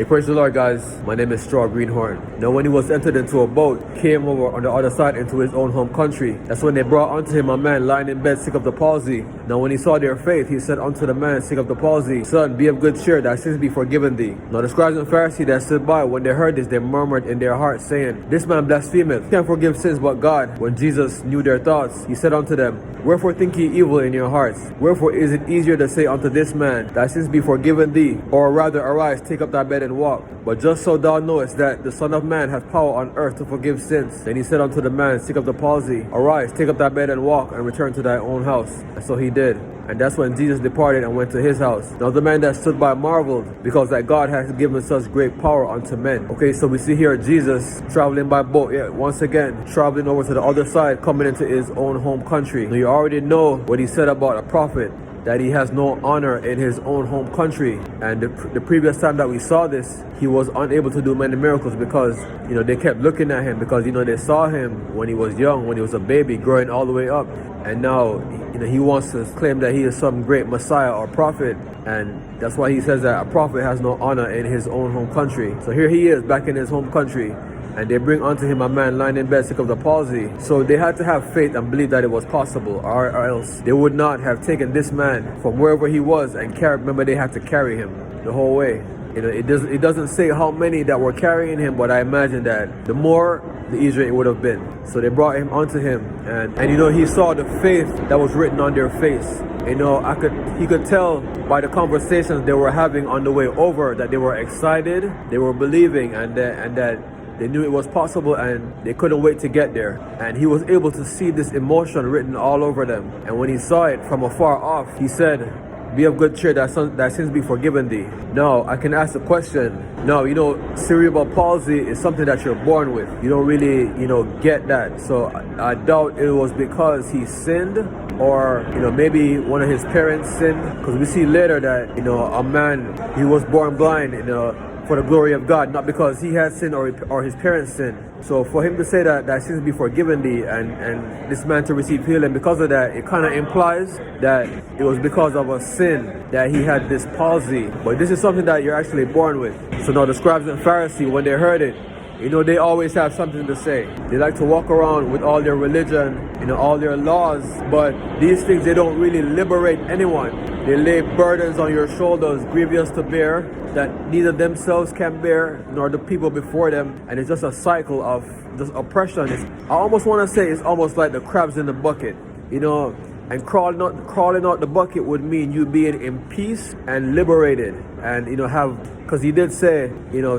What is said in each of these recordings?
Hey, praise the Lord, guys. My name is Straw Greenhorn. Now, when he was entered into a boat, came over on the other side into his own home country. That's when they brought unto him a man lying in bed, sick of the palsy. Now, when he saw their faith, he said unto the man sick of the palsy, Son, be of good cheer, thy sins be forgiven thee. Now, the scribes and Pharisees that stood by, when they heard this, they murmured in their hearts, saying, This man blasphemeth. Who can forgive sins but God? When Jesus knew their thoughts, he said unto them, Wherefore think ye evil in your hearts? Wherefore is it easier to say unto this man, Thy sins be forgiven thee, or rather arise, take up thy bed and walk? But just so thou knowest that the Son of Man hath power on earth to forgive sins. Then he said unto the man sick of the palsy, Arise, take up thy bed and walk, and return to thy own house. And so he did. And that's when Jesus departed and went to his house. Now the man that stood by marveled, because that God has given such great power unto men. Okay, so we see here Jesus traveling by boat, once again, traveling over to the other side, coming into his own home country. Now you already know what he said about a prophet, that he has no honor in his own home country. And the previous time that we saw this, he was unable to do many miracles because, they kept looking at him because, they saw him when he was young, when he was a baby, growing all the way up. And now, he wants to claim that he is some great Messiah or prophet. And that's why he says that a prophet has no honor in his own home country. So here he is back in his home country. And they bring unto him a man lying in bed sick of the palsy. So they had to have faith and believe that it was possible, or else they would not have taken this man from wherever he was and carried. Remember, they had to carry him the whole way. It doesn't say how many that were carrying him, but I imagine that the more, the easier it would have been. So they brought him unto him, and he saw the faith that was written on their face. He could tell by the conversations they were having on the way over that they were excited, they were believing, and that they knew it was possible and they couldn't wait to get there. And he was able to see this emotion written all over them. And when he saw it from afar off, he said, Be of good cheer, thy sins be forgiven thee. Now, I can ask the question. Now, cerebral palsy is something that you're born with. You don't really, get that. So I doubt it was because he sinned, or, maybe one of his parents sinned. Because we see later that, a man, he was born blind, for the glory of God, not because he had sinned or his parents sinned. So for him to say that thy sins be forgiven thee, and this man to receive healing because of that, it kind of implies that it was because of a sin that he had this palsy. But this is something that you're actually born with. So now the scribes and Pharisees, when they heard it, they always have something to say. They like to walk around with all their religion, all their laws, but these things, they don't really liberate anyone. They lay burdens on your shoulders, grievous to bear, that neither themselves can bear, nor the people before them. And it's just a cycle of just oppression. I almost want to say it's almost like the crabs in the bucket, and crawling out the bucket would mean you being in peace and liberated. And, because he did say,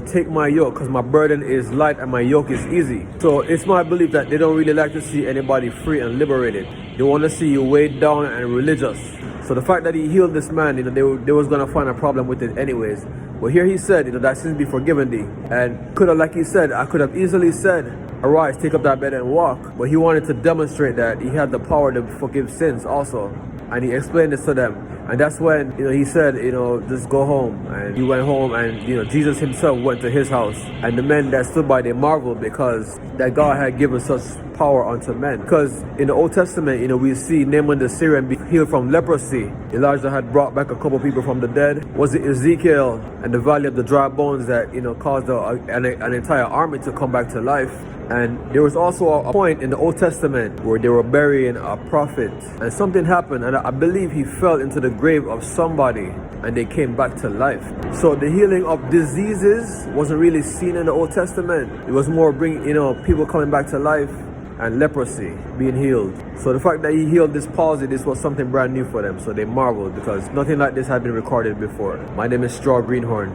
take my yoke, because my burden is light and my yoke is easy. So it's my belief that they don't really like to see anybody free and liberated. They want to see you weighed down and religious. So the fact that he healed this man, they was going to find a problem with it anyways. But here he said, thy sins be forgiven thee. And like he said, I could have easily said, Arise, take up thy bed and walk. But he wanted to demonstrate that he had the power to forgive sins also. And he explained this to them. And that's when, he said, just go home. And he went home, and, Jesus himself went to his house. And the men that stood by, they marveled because that God had given such power unto men. Because in the Old Testament, we see Naaman the Syrian be healed from leprosy. Elijah had brought back a couple people from the dead. Was it Ezekiel and the valley of the dry bones that, caused an entire army to come back to life? And there was also a point in the Old Testament where they were burying a prophet, and something happened, and I believe he fell into the grave of somebody and they came back to life. So the healing of diseases wasn't really seen in the Old Testament. It was more people coming back to life and leprosy being healed. So the fact that he healed this palsy, this was something brand new for them. So they marveled because nothing like this had been recorded before. My name is Straw Greenhorn.